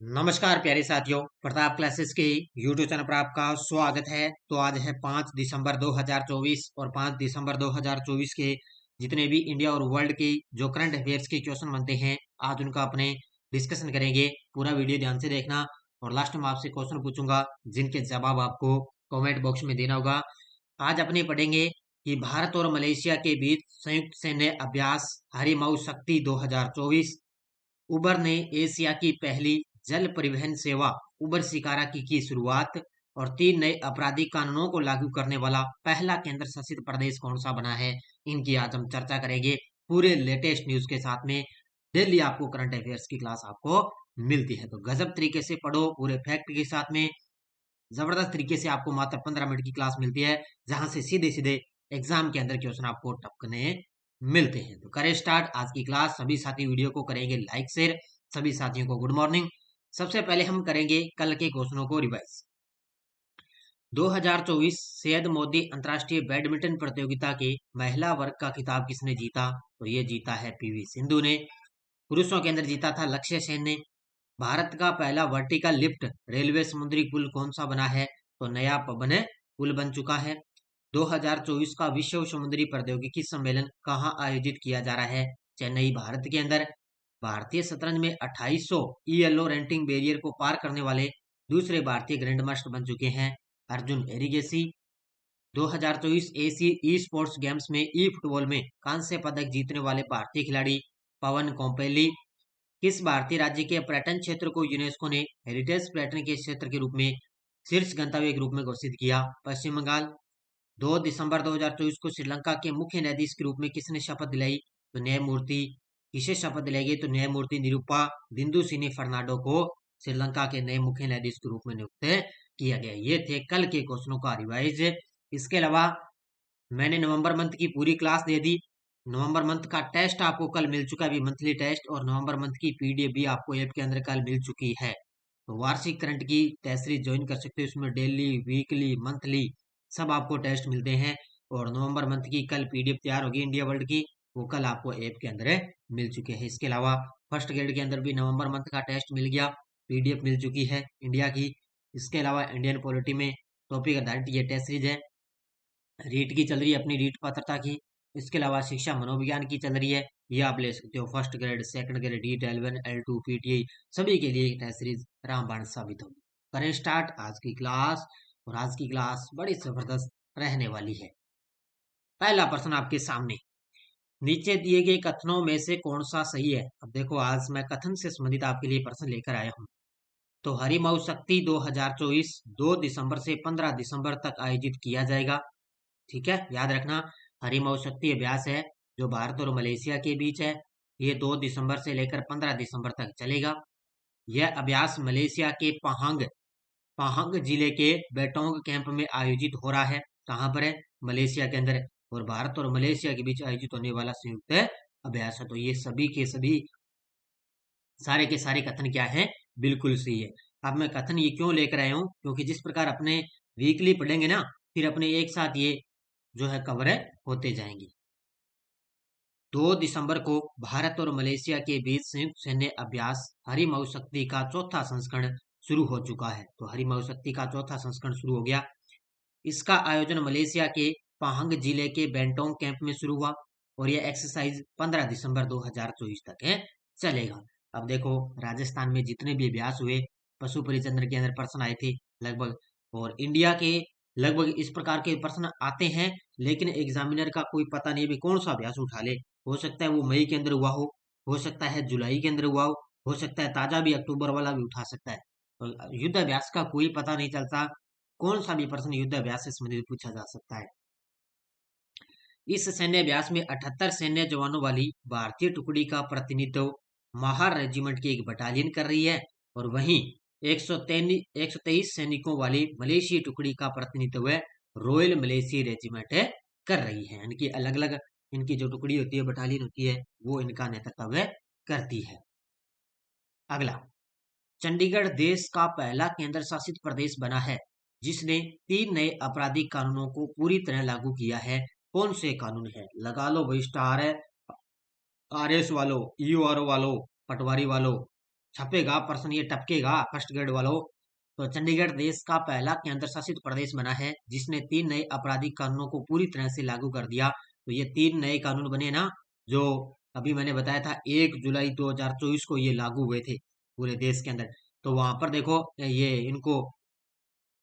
नमस्कार प्यारे साथियों, प्रताप क्लासेस के यूट्यूब चैनल पर आपका स्वागत है। तो आज है 5 दिसंबर 2024 और 5 दिसंबर 2024 के जितने भी इंडिया और वर्ल्ड के जो करंट अफेयर्स के क्वेश्चन बनते हैं, आज उनका अपने डिस्कशन करेंगे। पूरा वीडियो ध्यान से देखना और लास्ट में आपसे क्वेश्चन पूछूंगा जिनके जवाब आपको कमेंट बॉक्स में देना होगा। आज अपने पढ़ेंगे कि भारत और मलेशिया के बीच संयुक्त सैन्य अभ्यास हरिमाऊ शक्ति 2024, उबर ने एशिया की पहली जल परिवहन सेवा उबर शिकारा की शुरुआत, और 3 नए आपराधिक कानूनों को लागू करने वाला पहला केंद्र शासित प्रदेश कौन सा बना है, इनकी आज हम चर्चा करेंगे पूरे लेटेस्ट न्यूज के साथ में। डेली आपको करंट अफेयर्स की क्लास आपको मिलती है, तो गजब तरीके से पढ़ो पूरे फैक्ट के साथ में। जबरदस्त तरीके से आपको मात्र 15 मिनट की क्लास मिलती है, जहां से सीधे सीधे एग्जाम के अंदर क्वेश्चन आपको टपकने मिलते हैं। तो करें स्टार्ट आज की क्लास। सभी साथी वीडियो को करेंगे लाइक शेयर। सभी साथियों को गुड मॉर्निंग। सबसे पहले हम करेंगे कल के क्वेश्चनों को रिवाइज। 2024 सैयद मोदी अंतर्राष्ट्रीय बैडमिंटन प्रतियोगिता के महिला वर्ग का खिताब किसने जीता? तो ये जीता है पीवी सिंधु ने। पुरुषों के अंदर जीता था लक्ष्य सेन ने। भारत का पहला वर्टिकल लिफ्ट रेलवे समुद्री पुल कौन सा बना है? तो नया पवन पुल बन चुका है। 2024 का विश्व समुद्री प्रौद्योगिकी सम्मेलन कहाँ आयोजित किया जा रहा है? चेन्नई, भारत के अंदर। भारतीय शतरंज में 2800 ईएलओ रैंकिंग बैरियर को पार करने वाले दूसरे भारतीय ग्रैंड मास्टर बन चुके हैं अर्जुन एरिगेसी। 2024 एशियाई ई स्पोर्ट्स गेम्स में ई फुटबॉल में कांस्य पदक जीतने वाले भारतीय खिलाड़ी पवन कोम्पेली। किस भारतीय राज्य के पर्यटन क्षेत्र को यूनेस्को ने हेरिटेज पर्यटन के क्षेत्र के रूप में शीर्ष गंतव्य के रूप में घोषित किया? पश्चिम बंगाल। 2 दिसंबर 2024 को श्रीलंका के मुख्य न्यायाधीश के रूप में किसने शपथ दिलाई? तो न्यायमूर्ति। किसे शपथ दिलाई गई? तो न्यायमूर्ति निरूपा बिंदुसिनी फर्नांडो को श्रीलंका के नए मुख्य न्यायाधीश के रूप में नियुक्त किया गया। ये थे कल के क्वेश्चनों का रिवाइज। इसके अलावा मैंने नवंबर मंथ की पूरी क्लास दे दी। नवंबर मंथ का टेस्ट आपको कल मिल चुका है, अभी मंथली टेस्ट, और नवंबर मंथ की पीडीएफ भी आपको ऐप के अंदर कल मिल चुकी है। तो वार्षिक करंट की टेस्ट सीरीज ज्वाइन कर सकते हो। इसमें डेली, वीकली, मंथली सब आपको टेस्ट मिलते हैं। और नवंबर मंथ की कल पीडीएफ तैयार होगी इंडिया वर्ल्ड की, वो कल आपको ऐप के अंदर मिल चुके हैं। इसके अलावा फर्स्ट ग्रेड के अंदर भी नवंबर मंथ का टेस्ट मिल गया, पीडीएफ मिल चुकी है इंडिया की। इसके अलावा इंडियन पॉलिटी में टॉपिक आधारित ये टेस्ट सीरीज है। रीट की चल रही है अपनी, रीट पात्रता की। इसके अलावा शिक्षा मनोविज्ञान की चल रही है, ये आप ले सकते हो। First grade, second grade, REET L1 L2 PTI सभी के लिए टेस्ट सीरीज रामबाण साबित होगी। करें स्टार्ट आज की क्लास, और आज की क्लास बड़ी जबरदस्त रहने वाली है। पहला प्रश्न आपके सामने, नीचे दिए गए कथनों में से कौन सा सही है? अब देखो, आज मैं कथन से संबंधित आपके लिए प्रश्न लेकर आया हूँ। तो हरिमऊ शक्ति 2024 2 दिसंबर से 15 दिसंबर तक आयोजित किया जाएगा। ठीक है, याद रखना, हरिमऊ शक्ति अभ्यास है जो भारत और मलेशिया के बीच है। ये 2 दिसंबर से लेकर 15 दिसंबर तक चलेगा। यह अभ्यास मलेशिया के पहांग पहांग जिले के बेटोंग कैंप में आयोजित हो रहा है। कहाँ पर है? मलेशिया के अंदर। और भारत और मलेशिया के बीच आयोजित होने वाला संयुक्त अभ्यास है। तो ये सभी के सभी, सारे के सारे कथन क्या है? बिल्कुल सही है। अब मैं कथन ये क्यों लेकर आया हूँ? क्योंकि जिस प्रकार अपने वीकली पढ़ेंगे ना, फिर अपने एक साथ ये जो है कवर होते जाएंगे। 2 दिसंबर को भारत और मलेशिया के बीच संयुक्त सैन्य अभ्यास हरिमऊ शक्ति का चौथा संस्करण शुरू हो चुका है। तो हरिमऊ शक्ति का चौथा संस्करण शुरू हो गया। इसका आयोजन मलेशिया के पहांग जिले के बेंटोंग कैंप में शुरू हुआ, और यह एक्सरसाइज 15 दिसंबर 2024 तक है चलेगा। अब देखो, राजस्थान में जितने भी अभ्यास हुए, पशु परिचंद्र के अंदर प्रश्न आए थे लगभग, और इंडिया के लगभग इस प्रकार के प्रश्न आते हैं। लेकिन एग्जामिनर का कोई पता नहीं भी कौन सा अभ्यास उठा ले। हो सकता है वो मई के अंदर हुआ हो सकता है जुलाई के अंदर हुआ हो सकता है ताजा भी अक्टूबर वाला भी उठा सकता है। तो युद्ध अभ्यास का कोई पता नहीं चलता, कौन सा भी प्रश्न युद्ध अभ्यास से संबंधित पूछा जा सकता है। इस सैन्य अभ्यास में 78 सैन्य जवानों वाली भारतीय टुकड़ी का प्रतिनिधित्व महार रेजिमेंट की एक बटालियन कर रही है, और वहीं 123 सैनिकों वाली मलेशिया टुकड़ी का प्रतिनिधित्व रॉयल मलेशिया रेजिमेंट कर रही है। यानी कि अलग अलग इनकी जो टुकड़ी होती है, बटालियन होती है, वो इनका नेतृत्व करती है। अगला, चंडीगढ़ देश का पहला केंद्र शासित प्रदेश बना है जिसने 3 नए आपराधिक कानूनों को पूरी तरह लागू किया है। कौन से कानून है? लगा लो भाई स्टार है, आरएस वालो, ईओआरओ वालो, पटवारी वालो, छपेगा प्रश्न, ये टपकेगा फर्स्ट ग्रेड वालों। तो चंडीगढ़ देश का पहला केंद्र शासित प्रदेश बना है जिसने 3 नए आपराधिक कानूनों को पूरी तरह से लागू कर दिया। तो ये 3 नए कानून बने ना, जो अभी मैंने बताया था 1 जुलाई 2024 को ये लागू हुए थे पूरे देश के अंदर। तो वहां पर देखो ये इनको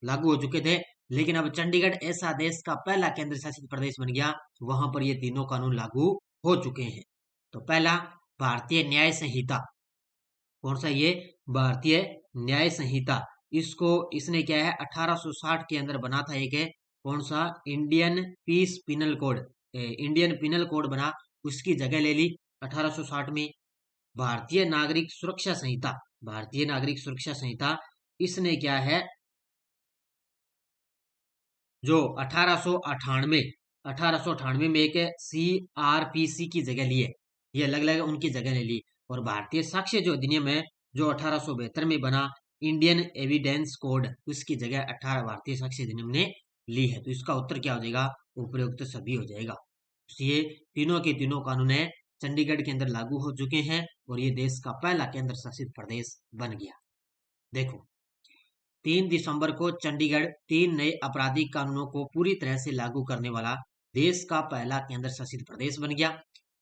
लागू हो चुके थे, लेकिन अब चंडीगढ़ ऐसा देश का पहला केंद्र शासित प्रदेश बन गया, वहां पर ये तीनों कानून लागू हो चुके हैं। तो पहला, भारतीय न्याय संहिता। कौन सा ये? भारतीय न्याय संहिता। इसको इसने क्या है 1860 के अंदर बना था एक है, कौन सा? Indian peace penal code. Indian penal code बना, उसकी जगह ले ली 1860 में। भारतीय नागरिक सुरक्षा संहिता। भारतीय नागरिक सुरक्षा संहिता इसने क्या है जो 1898 में एक CRPC की जगह ली है, ये अलग अलग उनकी जगह ले ली। और भारतीय साक्ष्य जो अधिनियम है जो 1872 में बना, इंडियन एविडेंस कोड, उसकी जगह 18 भारतीय साक्ष्य अधिनियम ने ली है। तो इसका उत्तर क्या हो जाएगा? उपयुक्त सभी हो जाएगा। तो ये तीनों के तीनों कानून है चंडीगढ़ के अंदर लागू हो चुके हैं और ये देश का पहला केंद्र शासित प्रदेश बन गया। देखो 3 दिसंबर को चंडीगढ़ 3 नए आपराधिक कानूनों को पूरी तरह से लागू करने वाला देश का पहला केंद्र शासित प्रदेश बन गया।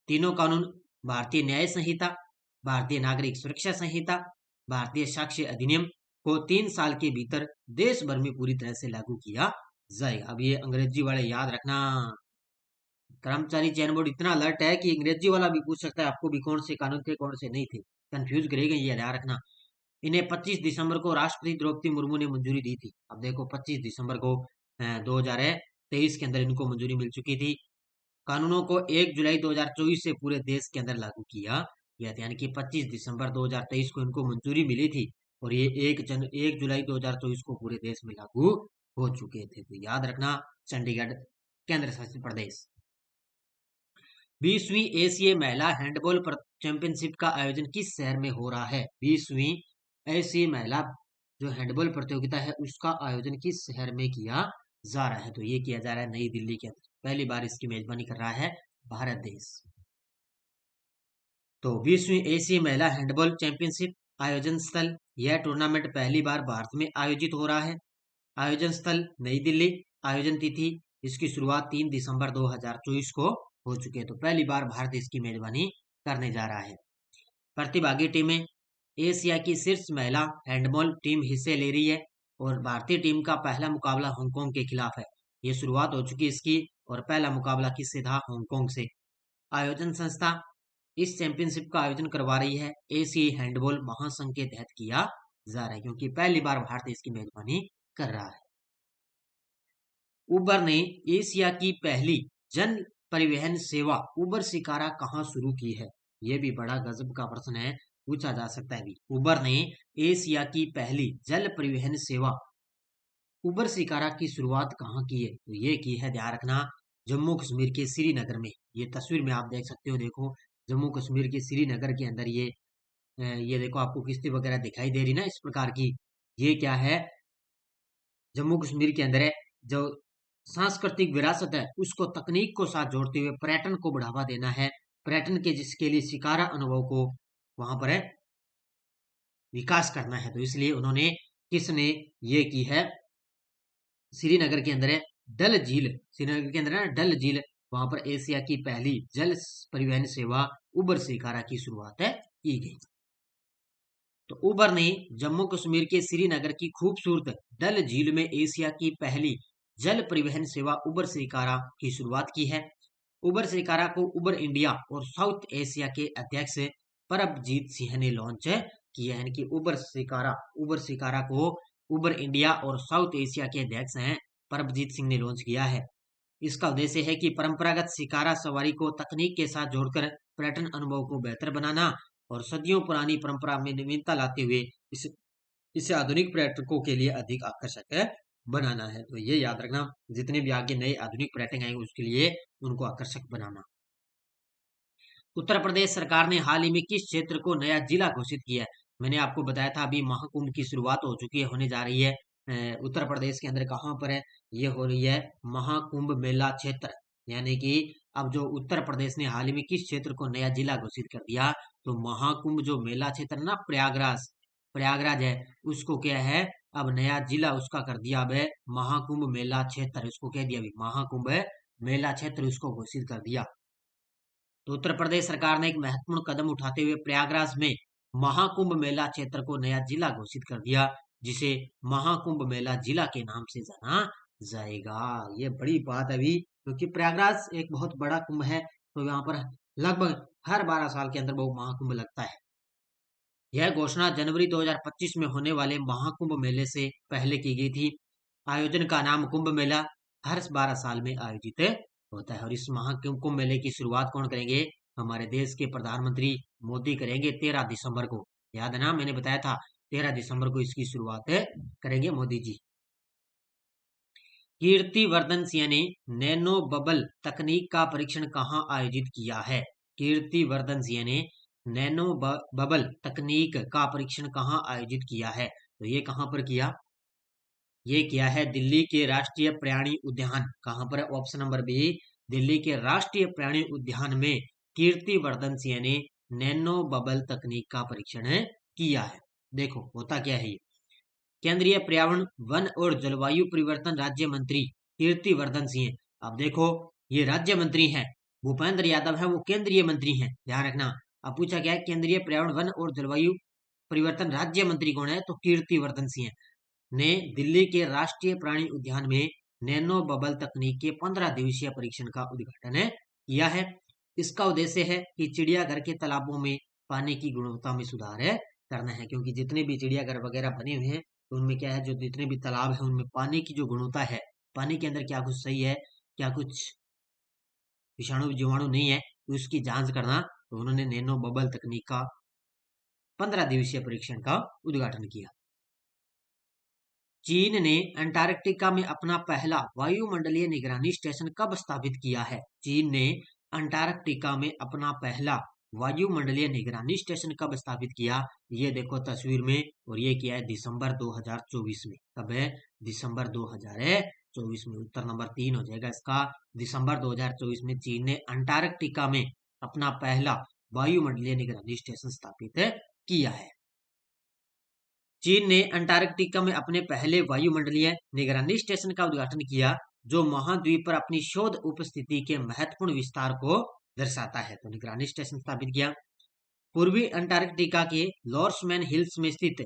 तीनों कानून भारतीय न्याय संहिता, भारतीय नागरिक सुरक्षा संहिता, भारतीय साक्ष्य अधिनियम को 3 साल के भीतर देश भर में पूरी तरह से लागू किया जाएगा। अब ये अंग्रेजी वाले याद रखना, कर्मचारी चयन बोर्ड इतना अलर्ट है कि अंग्रेजी वाला भी पूछ सकता है आपको भी कौन से कानून थे कौन से नहीं थे, कंफ्यूज करेगा, ये याद रखना। इन्हें 25 दिसंबर को राष्ट्रपति द्रौपदी मुर्मू ने मंजूरी दी थी। अब देखो 25 दिसंबर को 2023 के अंदर इनको मंजूरी मिल चुकी थी। कानूनों को 1 जुलाई 2024 से पूरे देश के अंदर लागू किया गया था, यानी कि 25 दिसंबर 2023 को इनको मंजूरी मिली थी और ये 1 जुलाई 2024 को पूरे देश में लागू हो चुके थे। तो याद रखना चंडीगढ़ केंद्र शासित प्रदेश। 20वीं एशियाई महिला हैंडबॉल चैंपियनशिप का आयोजन किस शहर में हो रहा है? 20वीं एशियाई महिला जो हैंडबॉल प्रतियोगिता है उसका आयोजन किस शहर में किया जा रहा है? तो ये किया जा रहा है नई दिल्ली के अंदर। पहली बार इसकी मेजबानी कर रहा है भारत देश। तो 20वीं एशियाई महिला हैंडबॉल चैंपियनशिप आयोजन स्थल, यह टूर्नामेंट पहली बार भारत में आयोजित हो रहा है। आयोजन स्थल नई दिल्ली, आयोजन तिथि इसकी शुरुआत 3 दिसंबर 2024 को हो चुके हैं। तो पहली बार भारत इसकी मेजबानी करने जा रहा है। प्रतिभागी टीमें, एशिया की शीर्ष महिला हैंडबॉल टीम हिस्से ले रही है और भारतीय टीम का पहला मुकाबला हांगकांग के खिलाफ है। ये शुरुआत हो चुकी है इसकी और पहला मुकाबला किससे था? हांगकांग से। आयोजन संस्था इस चैंपियनशिप का आयोजन करवा रही है एशियाई हैंडबॉल महासंघ के तहत किया जा रहा है, क्योंकि पहली बार भारत इसकी मेजबानी कर रहा है। उबर ने एशिया की पहली जन परिवहन सेवा उबर शिकारा कहाँ शुरू की है? ये भी बड़ा गजब का प्रश्न है, पूछा जा सकता है भी। उबर ने एशिया की पहली जल परिवहन सेवा उबर शिकारा की शुरुआत कहाँ की है? तो ये की है, ध्यान रखना, जम्मू कश्मीर के श्रीनगर में। ये तस्वीर में आप देख सकते हो, देखो जम्मू कश्मीर के श्रीनगर के अंदर ये देखो आपको किश्ती वगैरह दिखाई दे रही ना इस प्रकार की। ये क्या है? जम्मू कश्मीर के अंदर है। जो सांस्कृतिक विरासत है उसको तकनीक को साथ जोड़ते हुए पर्यटन को बढ़ावा देना है। पर्यटन के जिसके लिए शिकारा अनुभव को वहां पर है विकास करना है। तो इसलिए उन्होंने किसने ये की है? श्रीनगर के अंदर है डल झील, श्रीनगर के अंदर है डल झील, वहां पर एशिया की पहली जल परिवहन सेवा उबर शिकारा की शुरुआत है की गई। तो उबर ने जम्मू कश्मीर के श्रीनगर की खूबसूरत डल झील में एशिया की पहली जल परिवहन सेवा उबर शिकारा की शुरुआत की है। उबर शिकारा को उबर इंडिया और साउथ एशिया के अध्यक्ष परमजीत सिंह ने लॉन्च किया है, यानी कि उबर शिकारा को उबर इंडिया और साउथ एशिया के अध्यक्ष हैं परमजीत सिंह ने लॉन्च किया है। इसका उद्देश्य है कि परंपरागत शिकारा सवारी को तकनीक के साथ जोड़कर पर्यटन अनुभव को बेहतर बनाना और सदियों पुरानी परंपरा में नवीनता लाते हुए इसे आधुनिक पर्यटकों के लिए अधिक आकर्षक बनाना है। तो ये याद रखना, जितने भी आगे नए आधुनिक पर्यटक आएंगे उसके लिए उनको आकर्षक बनाना। उत्तर प्रदेश सरकार ने हाल ही में किस क्षेत्र को नया जिला घोषित किया है? मैंने आपको बताया था अभी महाकुंभ की शुरुआत हो चुकी है, होने जा रही है उत्तर प्रदेश के अंदर। कहाँ पर है? ये हो रही है महाकुंभ मेला क्षेत्र, यानी कि अब जो उत्तर प्रदेश ने हाल ही में किस क्षेत्र को नया जिला घोषित कर दिया, तो महाकुंभ जो मेला क्षेत्र ना प्रयागराज प्रयागराज है, उसको क्या है अब नया जिला उसका कर दिया। अब है महाकुंभ मेला क्षेत्र, उसको कह दिया अभी महाकुंभ मेला क्षेत्र उसको घोषित कर दिया। तो उत्तर प्रदेश सरकार ने एक महत्वपूर्ण कदम उठाते हुए प्रयागराज में महाकुंभ मेला क्षेत्र को नया जिला घोषित कर दिया, जिसे महाकुंभ मेला जिला के नाम से जाना जाएगा। ये बड़ी बात है अभी, क्योंकि प्रयागराज एक बहुत बड़ा कुंभ है, तो यहाँ पर लगभग हर 12 साल के अंदर वो महाकुंभ लगता है। यह घोषणा जनवरी 2025 में होने वाले महाकुंभ मेले से पहले की गई थी। आयोजन का नाम कुंभ मेला हर 12 साल में आयोजित होता है, और इस महाकुंभ मेले की शुरुआत कौन करेंगे, हमारे देश के प्रधानमंत्री मोदी करेंगे 13 दिसंबर को। याद है ना, मैंने बताया था 13 दिसंबर को इसकी शुरुआत करेंगे मोदी जी। कीर्तिवर्धन सिंह ने नैनो बबल तकनीक का परीक्षण कहाँ आयोजित किया है? कीर्तिवर्धन सिंह ने नैनो बबल तकनीक का परीक्षण कहाँ आयोजित किया है? तो ये कहाँ पर किया? ये किया है दिल्ली के राष्ट्रीय प्राणी उद्यान। कहाँ पर? ऑप्शन नंबर बी, दिल्ली के राष्ट्रीय प्राणी उद्यान में कीर्तिवर्धन सिंह ने नैनो बबल तकनीक का परीक्षण किया है। देखो होता क्या है, ये केंद्रीय पर्यावरण वन और जलवायु परिवर्तन राज्य मंत्री कीर्तिवर्धन सिंह। अब देखो ये राज्य मंत्री हैं, भूपेंद्र यादव है वो केंद्रीय मंत्री हैं, ध्यान रखना। अब पूछा गया है केंद्रीय पर्यावरण वन और जलवायु परिवर्तन राज्य मंत्री कौन है, तो कीर्तिवर्धन सिंह ने दिल्ली के राष्ट्रीय प्राणी उद्यान में नैनो बबल तकनीक के 15 दिवसीय परीक्षण का उद्घाटन किया है। इसका उद्देश्य है कि चिड़ियाघर के तालाबों में पानी की गुणवत्ता में सुधार करना है, क्योंकि जितने भी चिड़ियाघर वगैरह बने हुए हैं तो उनमें क्या है, जो जितने भी तालाब है उनमें पानी की जो गुणवत्ता है, पानी के अंदर क्या कुछ सही है, क्या कुछ विषाणु जीवाणु नहीं है, तो उसकी जांच करना। तो उन्होंने नैनो बबल तकनीक का 15 दिवसीय परीक्षण का उद्घाटन किया। चीन ने अंटार्कटिका में अपना पहला वायुमंडलीय निगरानी स्टेशन कब स्थापित किया है? चीन ने अंटार्कटिका में अपना पहला वायुमंडलीय निगरानी स्टेशन कब स्थापित किया? ये देखो तस्वीर में, और ये किया है दिसंबर 2024 में। कब है? दिसंबर 2024 में। उत्तर नंबर 3 हो जाएगा इसका। दिसंबर 2024 में चीन ने अंटार्कटिका में अपना पहला वायुमंडलीय निगरानी स्टेशन स्थापित किया है। चीन ने अंटार्कटिका में अपने पहले वायुमंडलीय निगरानी स्टेशन का उद्घाटन किया, जो महाद्वीप पर अपनी शोध उपस्थिति के महत्वपूर्ण विस्तार को दर्शाता है। तो निगरानी स्टेशन स्थापित किया। पूर्वी अंटार्कटिका के लॉर्समैन हिल्स में स्थित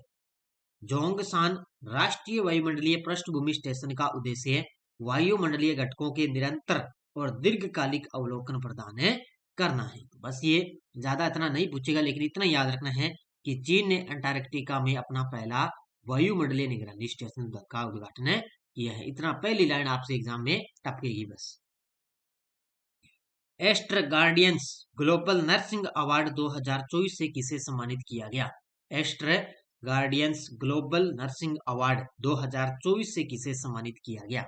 जोंगसान राष्ट्रीय वायुमंडलीय पृष्ठभूमि स्टेशन का उद्देश्य वायुमंडलीय घटकों के निरंतर और दीर्घकालिक अवलोकन प्रदान करना है। तो बस ये ज्यादा इतना नहीं पूछेगा, लेकिन इतना याद रखना है कि चीन ने अंटार्कटिका में अपना पहला वायुमंडलीय निगरानी स्टेशन का उद्घाटन किया है। इतना पहली लाइन आपसे एग्जाम में टपकेगी बस। एस्ट्र गार्डियंस ग्लोबल नर्सिंग अवार्ड 2024 से किसे सम्मानित किया गया? एस्ट्र गार्डियंस ग्लोबल नर्सिंग अवार्ड 2024 से किसे सम्मानित किया गया?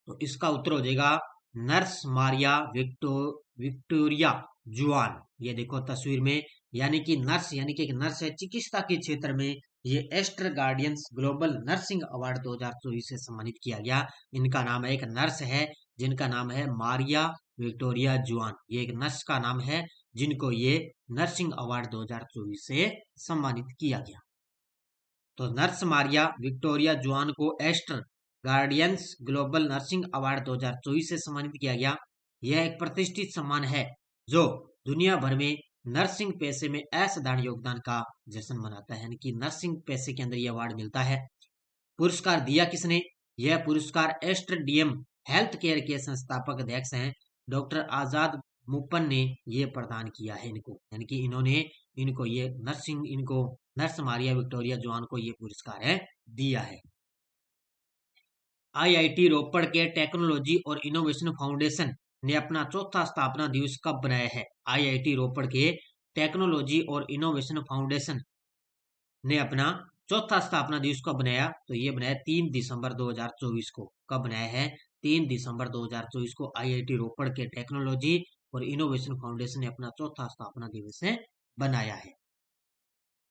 तो इसका उत्तर हो जाएगा नर्स मारिया विक्टोरिया जुआन। ये देखो तस्वीर में, यानी कि नर्स, यानी कि एक नर्स है, चिकित्सा के क्षेत्र में ये एस्ट्र गार्डियंस ग्लोबल नर्सिंग अवार्ड 2024 से सम्मानित किया गया। इनका नाम है, एक नर्स है जिनका नाम है मारिया विक्टोरिया जुआन। ये एक नर्स का नाम है जिनको ये नर्सिंग अवार्ड 2024 से सम्मानित किया गया। तो नर्स मारिया विक्टोरिया जुआन को एस्ट्र गार्डियंस ग्लोबल नर्सिंग अवार्ड 2024 से सम्मानित किया गया। यह एक प्रतिष्ठित सम्मान है जो दुनिया भर में नर्सिंग पेशे में असाधारण योगदान का जश्न मनाता है, यानी कि नर्सिंग पेशे के अंदर यह अवार्ड मिलता है। पुरस्कार दिया किसने? यह पुरस्कार एस्ट्र डीएम हेल्थ केयर के संस्थापक अध्यक्ष हैं डॉक्टर आजाद मुप्पन ने ये प्रदान किया है इनको, यानी कि इन्होंने इनको ये नर्स मारिया विक्टोरिया जुआन को ये पुरस्कार दिया है। आईआईटी रोपड़ के टेक्नोलॉजी और इनोवेशन फाउंडेशन ने अपना चौथा स्थापना दिवस कब बनाया है? आईआईटी रोपड़ के टेक्नोलॉजी और इनोवेशन फाउंडेशन ने अपना चौथा स्थापना दिवस कब बनाया? तो ये बनाया 3 दिसंबर 2024 को। कब बनाया है? 3 दिसंबर 2024 को आईआईटी रोपड़ के टेक्नोलॉजी और इनोवेशन फाउंडेशन ने अपना चौथा स्थापना दिवस बनाया है।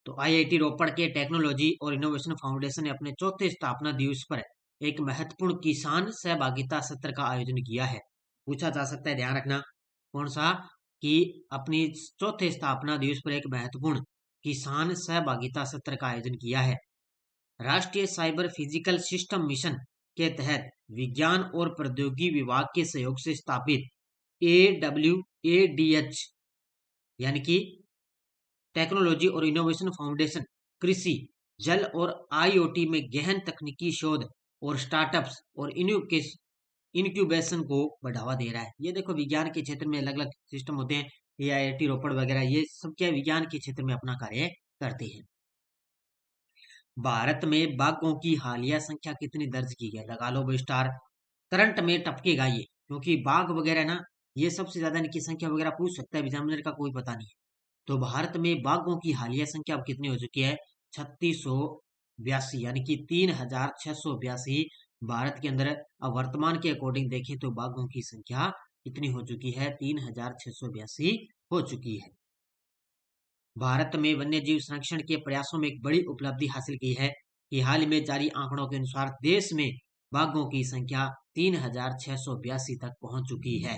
तो आईआईटी रोपड़ के टेक्नोलॉजी और इनोवेशन फाउंडेशन ने अपने चौथे स्थापना दिवस पर एक महत्वपूर्ण किसान सहभागिता सत्र का आयोजन किया है। पूछा जा सकता है, ध्यान रखना। कौन सा? कि अपनी चौथे स्थापना दिवस पर एक महत्वपूर्ण किसान सहभागिता सत्र का आयोजन किया है। राष्ट्रीय साइबर फिजिकल सिस्टम मिशन के तहत विज्ञान और प्रौद्योगिकी विभाग के सहयोग से स्थापित AWADH यानी कि टेक्नोलॉजी और इनोवेशन फाउंडेशन कृषि, जल और IoT में गहन तकनीकी शोध और स्टार्टअप्स और इनक्यूबेशन को बढ़ावा दे रहा है। ये देखो, विज्ञान के क्षेत्र में अलग अलग सिस्टम होते हैं, AIIT रोपड़ वगैरह, ये सब क्या विज्ञान के क्षेत्र में अपना कार्य करते हैं। भारत में बाघों की हालिया संख्या कितनी दर्ज की गई? लगा लो भाई स्टार। करंट में टपकेगा ये, क्योंकि बाघ वगैरह ना, ये सबसे ज्यादा इनकी संख्या वगैरह पूछ सकता है, एग्जामिनर का कोई पता नहीं है। तो भारत में बाघों की हालिया संख्या अब कितनी हो चुकी है? 3682, यानी कि 3682 भारत के अंदर। अब वर्तमान के अकॉर्डिंग देखें तो बाघों की संख्या कितनी हो चुकी है? 3682 हो चुकी है। भारत में वन्य जीव संरक्षण के प्रयासों में एक बड़ी उपलब्धि हासिल की है कि हाल में जारी आंकड़ों के अनुसार देश में बाघों की संख्या 3682 तक पहुंच चुकी है।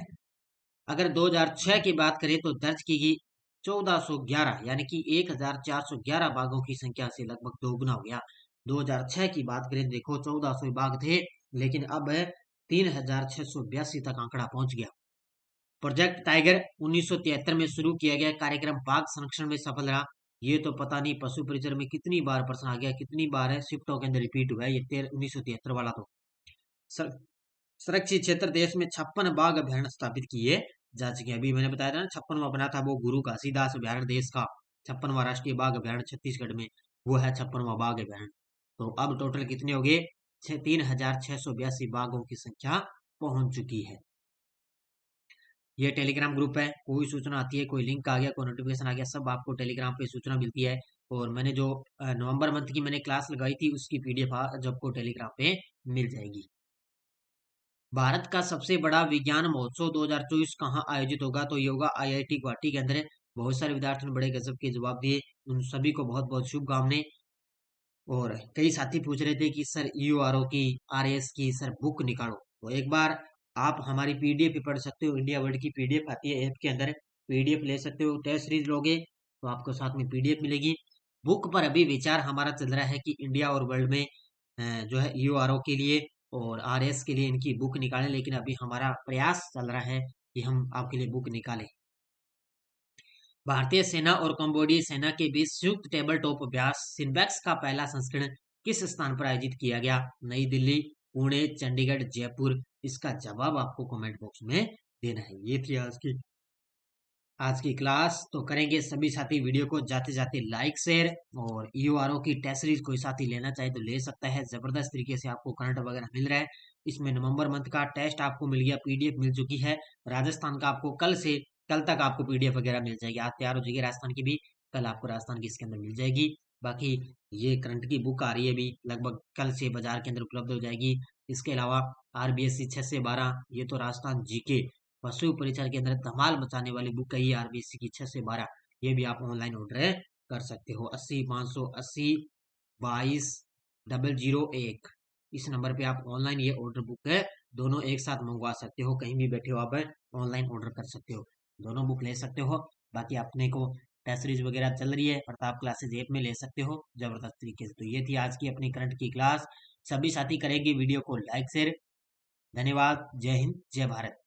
अगर 2006 की बात करें तो दर्ज की गई 1411 यानी कि 1411 बाघों की संख्या से लगभग दोगुना हो गया। 2006 की बात करें, देखो 1400 बाघ थे, लेकिन अब 3682 तक आंकड़ा पहुंच गया। प्रोजेक्ट टाइगर 1973 में शुरू किया गया कार्यक्रम बाघ संरक्षण में सफल रहा। ये तो पता नहीं पशु परिचर में कितनी बार प्रश्न आ गया, कितनी बार है शिफ्टों के अंदर रिपीट हुआ है ये 1973 वाला। तो संरक्षित क्षेत्र देश में 56 बाघ अभ्यारण्य स्थापित किए जा चुके हैं। अभी मैंने बताया था ना, 56वां बना था वो गुरु घासीदास अभ्यारण्य देश का। 56वां राष्ट्रीय बाघ अभ्यारण्य छत्तीसगढ़ में, वो है 56वां बाघ अभ्यारण्य। तो अब टोटल कितने हो गए? 3682 बाघों की संख्या पहुंच चुकी है। ये टेलीग्राम ग्रुप है, कोई सूचना आती है, कोई लिंक आ गया, कोई नोटिफिकेशन आ गया, सब आपको टेलीग्राम पे सूचना मिलती है। और मैंने जो नवंबर मंथ की मैंने क्लास लगाई थी उसकी PDF जो आपको टेलीग्राम पे मिल जाएगी। भारत का सबसे बड़ा विज्ञान महोत्सव 2024 कहाँ आयोजित होगा? तो ये होगा IIT गुवाहाटी के अंदर। बहुत सारे विद्यार्थियों ने बड़े गजब के जवाब दिए, उन सभी को बहुत बहुत शुभकामनाएं। और कई साथी पूछ रहे थे कि सर URO की, RS की सर बुक निकालो, तो एक बार आप हमारी PDF भी पढ़ सकते हो। इंडिया वर्ल्ड की PDF आती है ऐप के अंदर, PDF ले सकते हो। टेस्ट सीरीज लोगे तो आपको साथ में PDF मिलेगी। बुक पर अभी विचार हमारा चल रहा है कि इंडिया और वर्ल्ड में जो है URO के लिए और RS के लिए इनकी बुक निकालें, लेकिन अभी हमारा प्रयास चल रहा है कि हम आपके लिए बुक निकालें। भारतीय सेना और कंबोडिया सेना के बीच संयुक्त टेबल टॉप अभ्यास सिनबैक्स का पहला संस्करण किस स्थान पर आयोजित किया गया? नई दिल्ली, पुणे, चंडीगढ़, जयपुर? इसका जवाब आपको कमेंट बॉक्स में देना है। ये थी आज की क्लास। तो करेंगे सभी साथी वीडियो को जाते जाते लाइक शेयर, और URO की टेस्ट सीरीज कोई साथी लेना चाहे तो ले सकता है। जबरदस्त तरीके से आपको करंट वगैरह मिल रहा है। इसमें नवंबर मंथ का टेस्ट आपको मिल गया, PDF मिल चुकी है। राजस्थान का आपको कल तक आपको PDF वगैरह मिल जाएगी। आज तैयार हो जाएगी राजस्थान की भी, कल आपको राजस्थान की इसके अंदर मिल जाएगी। बाकी ये करंट की बुक आ रही है भी, लगभग कल से बाजार के अंदर उपलब्ध हो जाएगी। इसके अलावा RBSC 6 से 12, ये तो राजस्थान GK पशु परिचर के अंदर धमाल मचाने वाली बुक है ये RBSC की 6 से 12। ये भी आप ऑनलाइन ऑर्डर कर सकते हो। 80 580 22 001 इस नंबर पे आप ऑनलाइन ये ऑर्डर बुक है दोनों एक साथ मंगवा सकते हो। कहीं भी बैठे हो आप ऑनलाइन ऑर्डर कर सकते हो, दोनों बुक ले सकते हो। बाकी अपने को टेस्ट सीरीज वगैरह चल रही है, प्रताप क्लासेज ऐप में ले सकते हो जबरदस्त तरीके से। तो ये थी आज की अपनी करंट की क्लास। सभी साथी करेंगे वीडियो को लाइक शेयर। धन्यवाद। जय हिंद, जय भारत।